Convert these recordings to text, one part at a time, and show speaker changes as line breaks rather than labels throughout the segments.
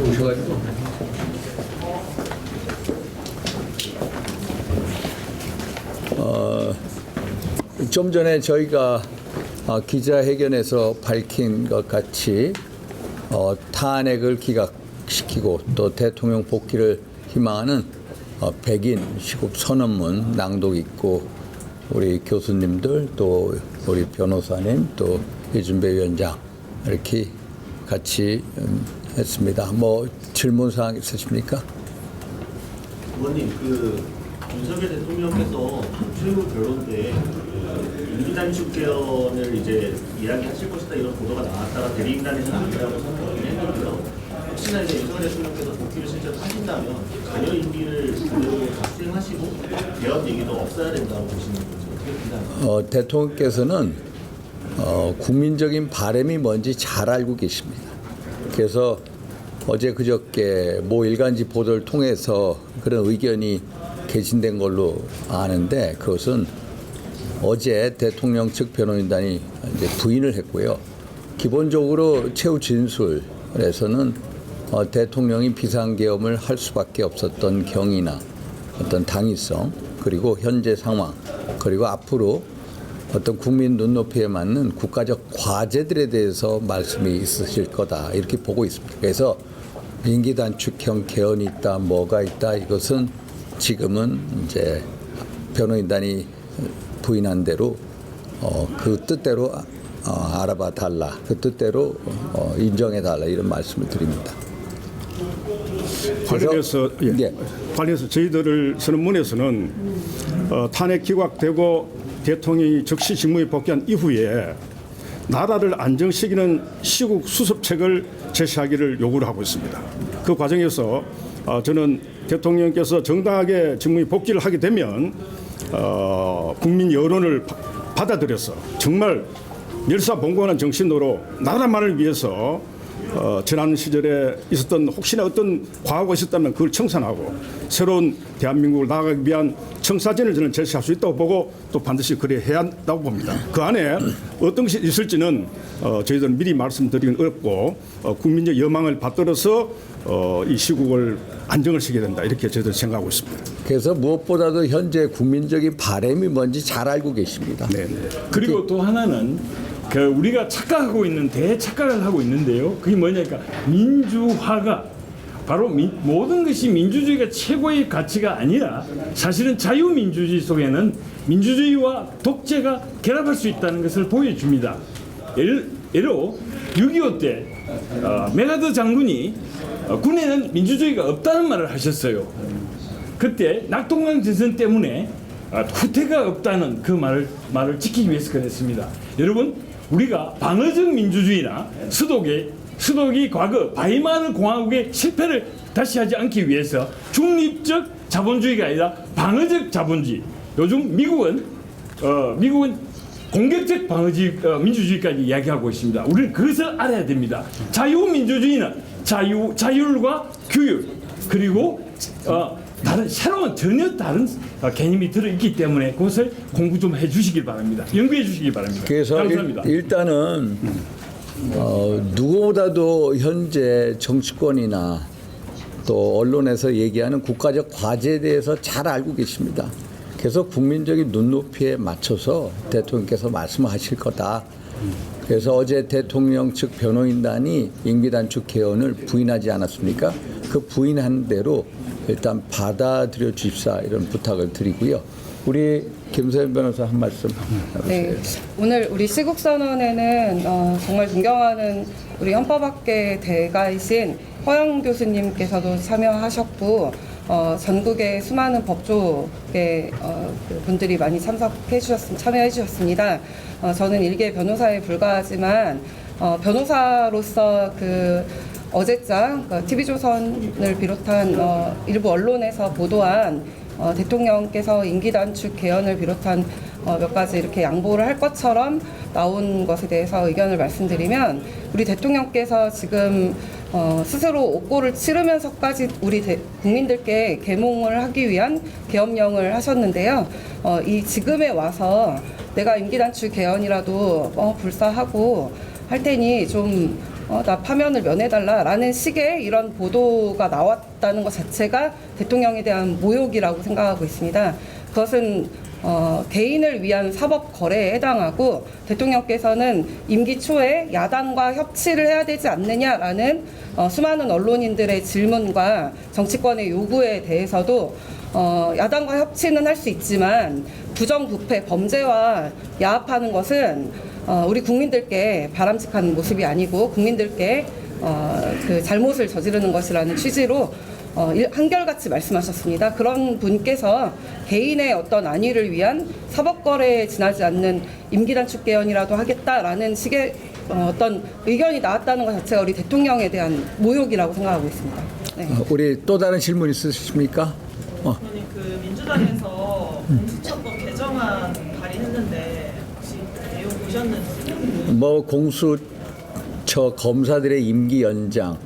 오셔가지고. 좀 전에 저희가 기자회견에서 밝힌 것 같이 탄핵을 기각시키고 또 대통령 복귀를 희망하는 백인 시국 선언문 낭독 있고 우리 교수님들 또 우리 변호사님 또 이준배 위원장 이렇게 같이 했습니다. 뭐 질문사항 있으십니까?
의원님, 윤석열 대통령께서 최후 결론 때 임기단축 개헌을 이제 이야기하실 것이다 이런 보도가 나왔다가 대리인단에서 아니라고 선언을 했는데요. 혹시나 이제 윤석열 대통령께서 복귀를 실제로 하신다면 자녀 임기를 그대로 수행하시고 개헌 얘기도 없어야 된다고 보시는 건지 어떻게 판단하십니까?
대통령께서는 국민적인 바람이 뭔지 잘 알고 계십니다. 그래서 어제 그저께 모 일간지 보도를 통해서 그런 의견이 개진된 걸로 아는데 그것은 어제 대통령 측 변호인단이 이제 부인을 했고요. 기본적으로 최후 진술에서는 대통령이 비상계엄을 할 수밖에 없었던 경위나 어떤 당위성 그리고 현재 상황 그리고 앞으로 어떤 국민 눈높이에 맞는 국가적 과제들에 대해서 말씀이 있으실 거다 이렇게 보고 있습니다. 그래서 임기단축형 개헌이 있다 뭐가 있다 이것은 지금은 이제 변호인단이 부인한 대로 그 뜻대로 알아봐 달라 그 뜻대로 인정해 달라 이런 말씀을 드립니다.
관련해서 저희들 선언문에서는 탄핵 기각되고 대통령이 즉시 직무에 복귀한 이후에 나라를 안정시키는 시국 수습책을 제시하기를 요구를 하고 있습니다. 그 과정에서 저는 대통령께서 정당하게 직무에 복귀를 하게 되면 국민 여론을 받아들여서 정말 멸사봉건한 정신으로 나라만을 위해서 지난 시절에 있었던 혹시나 어떤 과거가 있었다면 그걸 청산하고 새로운 대한민국을 나아가기 위한 청사진을 저는 제시할 수 있다고 보고 또 반드시 그래 해야 한다고 봅니다. 그 안에 어떤 것이 있을지는 저희들은 미리 말씀드리긴 어렵고 국민적 여망을 받들어서 이 시국을 안정을 시켜야 된다 이렇게 저희들 생각하고 있습니다.
그래서 무엇보다도 현재 국민적인 바람이 뭔지 잘 알고 계십니다.
네.
그리고 또 하나는 우리가 착각하고 있는 대착각을 하고 있는데요. 그게 뭐냐니까 민주화가 바로 모든 것이 민주주의가 최고의 가치가 아니라 사실은 자유민주주의 속에는 민주주의와 독재가 결합할 수 있다는 것을 보여줍니다. 예로 6.25 때 메가더 장군이 군에는 민주주의가 없다는 말을 하셨어요. 그때 낙동강 전선 때문에 후퇴가 없다는 그 말을 지키기 위해서 그랬습니다. 여러분, 우리가 방어적 민주주의나 수독이 과거 바이마르 공화국의 실패를 다시 하지 않기 위해서 중립적 자본주의가 아니라 방어적 자본주의. 요즘 미국은 공격적 방어주의, 민주주의까지 이야기하고 있습니다. 우리는 그것을 알아야 됩니다. 자유민주주의는 자율과 규율 그리고 전혀 다른 개념이 들어있기 때문에 그것을 공부 좀 해주시길 바랍니다. 연구해 주시기 바랍니다.
그래서
감사합니다.
일단은 누구보다도 현재 정치권이나 또 언론에서 얘기하는 국가적 과제에 대해서 잘 알고 계십니다. 그래서 국민적인 눈높이에 맞춰서 대통령께서 말씀하실 거다. 그래서 어제 대통령 측 변호인단이 임기단축 개헌을 부인하지 않았습니까? 그 부인한 대로 일단 받아들여 주십사 이런 부탁을 드리고요. 우리 김소연 변호사 한 말씀 해주세요.
네, 오늘 우리 시국선언에는 정말 존경하는 우리 헌법학계 대가이신 허영 교수님께서도 참여하셨고 전국의 수많은 법조계 분들이 많이 참여해 주셨습니다. 저는 일개 변호사에 불과하지만 변호사로서 어제장 TV조선을 비롯한 일부 언론에서 보도한 대통령께서 임기단축 개헌을 비롯한 몇 가지 이렇게 양보를 할 것처럼 나온 것에 대해서 의견을 말씀드리면 우리 대통령께서 지금 스스로 옥고를 치르면서까지 우리 국민들께 계몽을 하기 위한 계엄령을 하셨는데요. 이 지금에 와서 내가 임기단축 개헌이라도 불사하고 할 테니 좀 나 파면을 면해달라라는 식의 이런 보도가 나왔다는 것 자체가 대통령에 대한 모욕이라고 생각하고 있습니다. 그것은 개인을 위한 사법 거래에 해당하고 대통령께서는 임기 초에 야당과 협치를 해야 되지 않느냐라는 수많은 언론인들의 질문과 정치권의 요구에 대해서도 야당과 협치는 할 수 있지만 부정부패 범죄와 야합하는 것은 우리 국민들께 바람직한 모습이 아니고 국민들께 그 잘못을 저지르는 것이라는 취지로 한결같이 말씀하셨습니다. 그런 분께서 개인의 어떤 안위를 위한 사법거래에 지나지 않는 임기단축 개헌이라도 하겠다라는 식의 어떤 의견이 나왔다는 것 자체가 우리 대통령에 대한 모욕이라고 생각하고 있습니다. 네.
우리 또 다른 질문 있으십니까?
의원님, 그 민주당에서 공수처법 개정안 발의했는데 혹시 내용 보셨는지?
뭐 공수처 검사들의 임기 연장,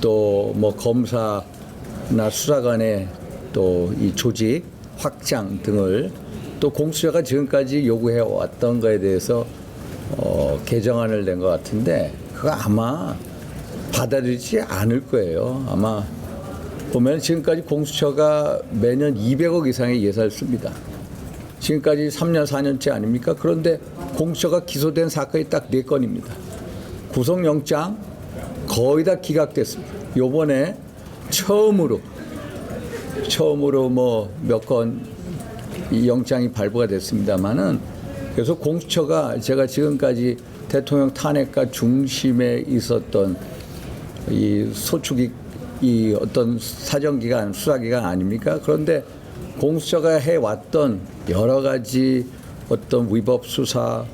또 뭐 검사나 수사관의 또 이 조직 확장 등을 또 공수처가 지금까지 요구해 왔던 거에 대해서 개정안을 낸 것 같은데 그거 아마 받아들이지 않을 거예요. 아마 보면 지금까지 공수처가 매년 200억 이상의 예산을 씁니다. 지금까지 3년 4년째 아닙니까? 그런데 공수처가 기소된 사건이 딱 4건입니다. 구속영장 거의 다 기각됐습니다. 요번에 처음으로 뭐 몇 건 이 영장이 발부가 됐습니다만은 그래서 공수처가 제가 지금까지 대통령 탄핵과 중심에 있었던 이 소추기 이 어떤 사정기관 수사기관 아닙니까? 그런데 공수처가 해왔던 여러 가지 어떤 위법 수사,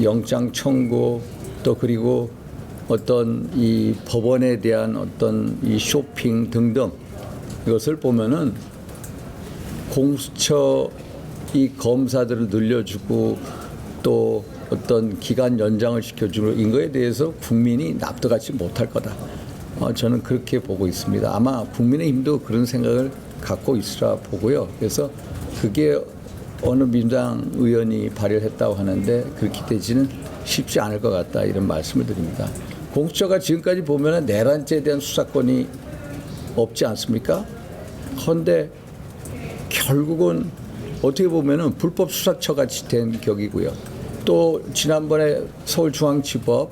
영장 청구 또 그리고 어떤 이 법원에 대한 어떤 이 쇼핑 등등 이것을 보면은 공수처 이 검사들을 늘려주고 또 어떤 기간 연장을 시켜주는 인거에 대해서 국민이 납득하지 못할 거다. 저는 그렇게 보고 있습니다. 아마 국민의힘도 그런 생각을 갖고 있으라 보고요. 그래서 그게 어느 민주당 의원이 발의를 했다고 하는데 그렇게 되지는 쉽지 않을 것 같다 이런 말씀을 드립니다. 공수처가 지금까지 보면 내란죄에 대한 수사권이 없지 않습니까? 그런데 결국은 어떻게 보면은 불법 수사처 같이 된 격이고요. 또 지난번에 서울중앙지법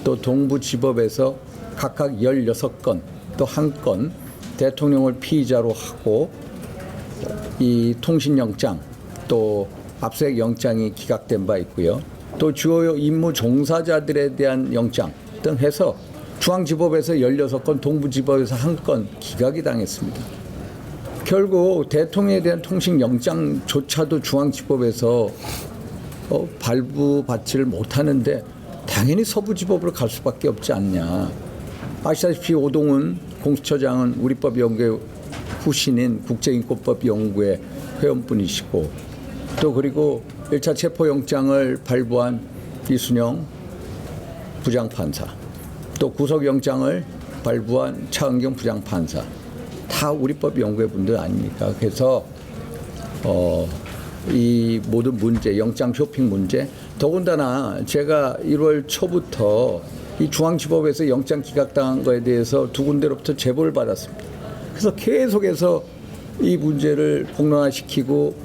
또 동부지법에서 각각 16건 또 1건 대통령을 피의자로 하고 이 통신영장 또 압수수색 영장이 기각된 바 있고요. 또 주요 임무 종사자들에 대한 영장 등 해서 중앙지법에서 16건 동부지법에서 1건 기각이 당했습니다. 결국 대통령에 대한 통신영장조차도 중앙지법에서 발부받지를 못하는데 당연히 서부지법으로 갈 수밖에 없지 않냐. 아시다시피 오동훈 공수처장은 우리법연구회 후신인 국제인권법연구회 회원분이시고 또 그리고 1차 체포영장을 발부한 이순영 부장판사 또 구속영장을 발부한 차은경 부장판사 다 우리법연구회 분들 아닙니까? 그래서 이 모든 문제, 영장 쇼핑 문제 더군다나 제가 1월 초부터 이 중앙지법에서 영장 기각당한 거에 대해서 두 군데로부터 제보를 받았습니다. 그래서 계속해서 이 문제를 공론화시키고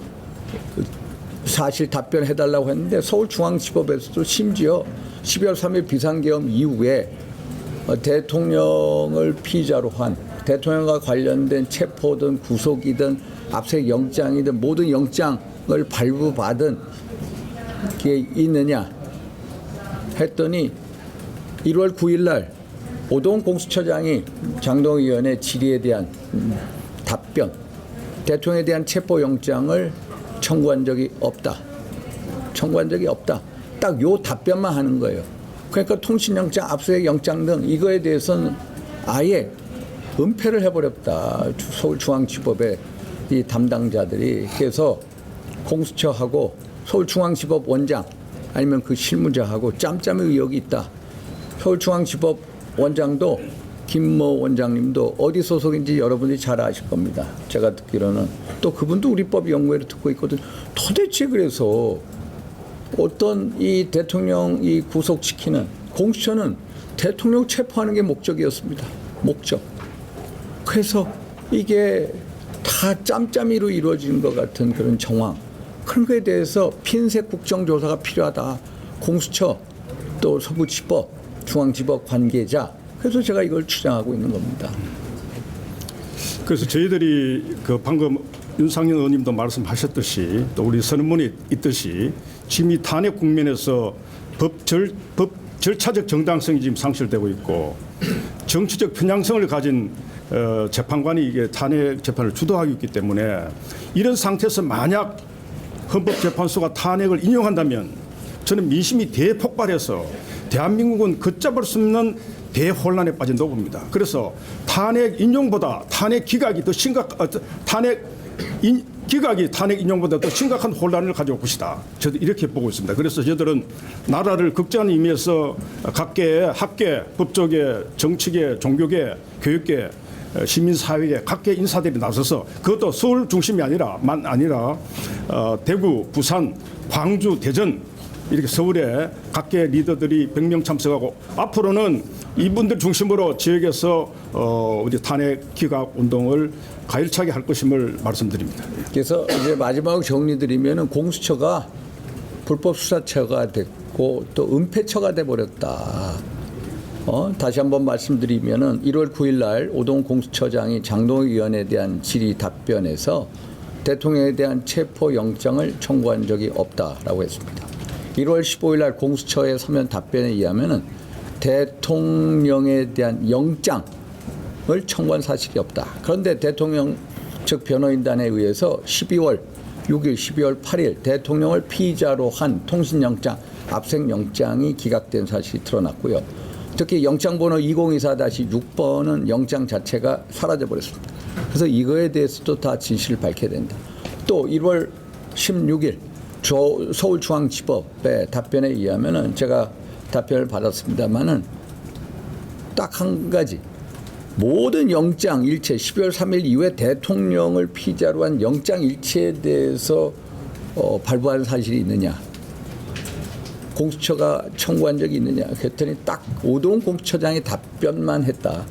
사실 답변해달라고 했는데 서울중앙지법에서도 심지어 12월 3일 비상계엄 이후에 대통령을 피의자로 한 대통령과 관련된 체포든 구속이든 압수수색 영장이든 모든 영장을 발부받은 게 있느냐 했더니 1월 9일 날 오동훈 공수처장이 장동희 의원의 질의에 대한 답변 대통령에 대한 체포영장을 청구한 적이 없다. 딱 요 답변만 하는 거예요. 그러니까 통신영장, 압수수색 영장 등 이거에 대해서는 아예 은폐를 해버렸다. 서울중앙지법의 이 담당자들이. 그래서 공수처하고 서울중앙지법 원장 아니면 그 실무자하고 짬짬의 의혹이 있다. 서울중앙지법 원장도 김모 원장님도 어디 소속인지 여러분들이 잘 아실 겁니다. 제가 듣기로는 또 그분도 우리법 연구회를 듣고 있거든요. 도대체 그래서 어떤 이 대통령 이 구속시키는 공수처는 대통령 체포하는 게 목적이었습니다. 목적. 그래서 이게 다 짬짬이로 이루어지는 것 같은 그런 정황. 그런 거에 대해서 핀셋 국정조사가 필요하다. 공수처 또 서부지법, 중앙지법 관계자. 그래서 제가 이걸 주장하고 있는 겁니다.
그래서 저희들이 그 방금 윤상현 의원님도 말씀하셨듯이 또 우리 선언문에 있듯이 지금 이 탄핵 국면에서 법 절차적 정당성이 지금 상실되고 있고 정치적 편향성을 가진 재판관이 이게 탄핵 재판을 주도하고 있기 때문에 이런 상태에서 만약 헌법재판소가 탄핵을 인용한다면 저는 민심이 대폭발해서 대한민국은 걷잡을 수 없는 대혼란에 빠진다고 봅니다. 그래서 탄핵 인용보다 탄핵 기각이 더 탄핵 인용보다 더 심각한 혼란을 가져올 것이다. 저도 이렇게 보고 있습니다. 그래서 저들은 나라를 극적인 의미에서 각계의 학계, 법조계, 정치계, 종교계, 교육계, 시민사회의 각계 인사들이 나서서 그것도 서울 중심이 아니라만 아니라 대구, 부산, 광주, 대전 이렇게 서울에 각계 리더들이 100명 참석하고 앞으로는 이분들 중심으로 지역에서 우리 탄핵 기각 운동을 가열차게 할 것임을 말씀드립니다.
그래서 이제 마지막 정리드리면은 공수처가 불법 수사처가 됐고 또 은폐처가 돼 버렸다. 다시 한번 말씀드리면은 1월 9일 날 오동 공수처장이 장동혁 의원에 대한 질의 답변에서 대통령에 대한 체포 영장을 청구한 적이 없다라고 했습니다. 1월 15일 날 공수처의 서면 답변에 의하면은 대통령에 대한 영장을 청구한 사실이 없다. 그런데 대통령 즉 변호인단에 의해서 12월 6일, 12월 8일 대통령을 피의자로 한 통신영장, 압색영장이 기각된 사실이 드러났고요. 특히 영장번호 2024-6번은 영장 자체가 사라져버렸습니다. 그래서 이거에 대해서도 다 진실을 밝혀야 된다. 또 1월 16일 서울중앙지법의 답변에 의하면은 제가 답변을 받았습니다만은 딱 한 가지 모든 영장 일체 12월 3일 이후에 대통령을 피의자로 한 영장 일체에 대해서 발부한 사실이 있느냐, 공수처가 청구한 적이 있느냐 그랬더니 딱 오동 공수처장이 답변만 했다.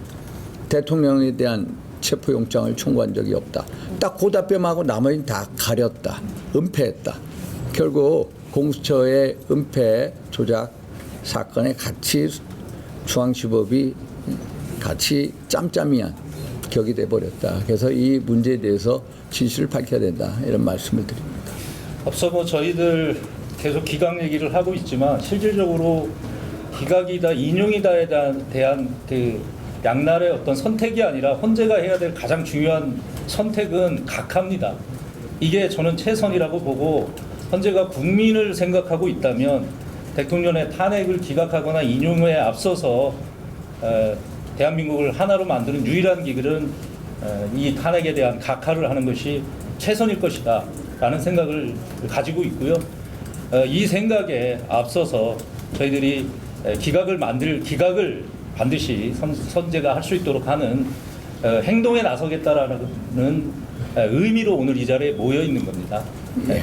대통령에 대한 체포영장을 청구한 적이 없다. 딱 그 답변하고 나머지는 다 가렸다. 은폐했다. 결국 공수처의 은폐 조작 사건에 같이 중앙지법이 같이 짬짬이한 격이 돼버렸다. 그래서 이 문제에 대해서 진실을 밝혀야 된다. 이런 말씀을 드립니다.
앞서 저희들 계속 기각 얘기를 하고 있지만 실질적으로 기각이다 인용이다에 대한 그 양날의 어떤 선택이 아니라 헌재가 해야 될 가장 중요한 선택은 각하입니다. 이게 저는 최선이라고 보고 헌재가 국민을 생각하고 있다면 대통령의 탄핵을 기각하거나 인용에 앞서서 대한민국을 하나로 만드는 유일한 길은 이 탄핵에 대한 각하를 하는 것이 최선일 것이다 라는 생각을 가지고 있고요. 이 생각에 앞서서 저희들이 기각을 반드시 선재가 할 수 있도록 하는 행동에 나서겠다라는 의미로 오늘 이 자리에 모여 있는 겁니다.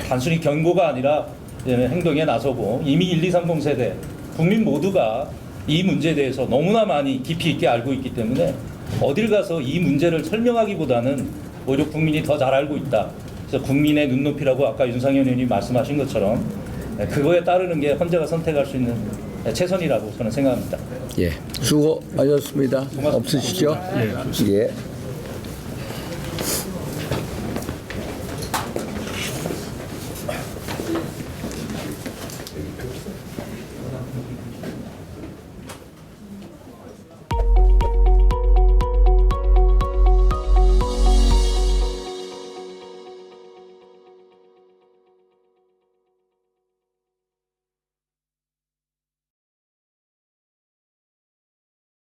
단순히 경고가 아니라 행동에 나서고 이미 1, 2, 30 세대 국민 모두가 이 문제에 대해서 너무나 많이 깊이 있게 알고 있기 때문에 어딜 가서 이 문제를 설명하기보다는 오히려 국민이 더 잘 알고 있다. 그래서 국민의 눈높이라고 아까 윤상현 의원님이 말씀하신 것처럼 그거에 따르는 게 헌재가 선택할 수 있는 최선이라고 저는 생각합니다.
예, 수고하셨습니다. 없으시죠? 예.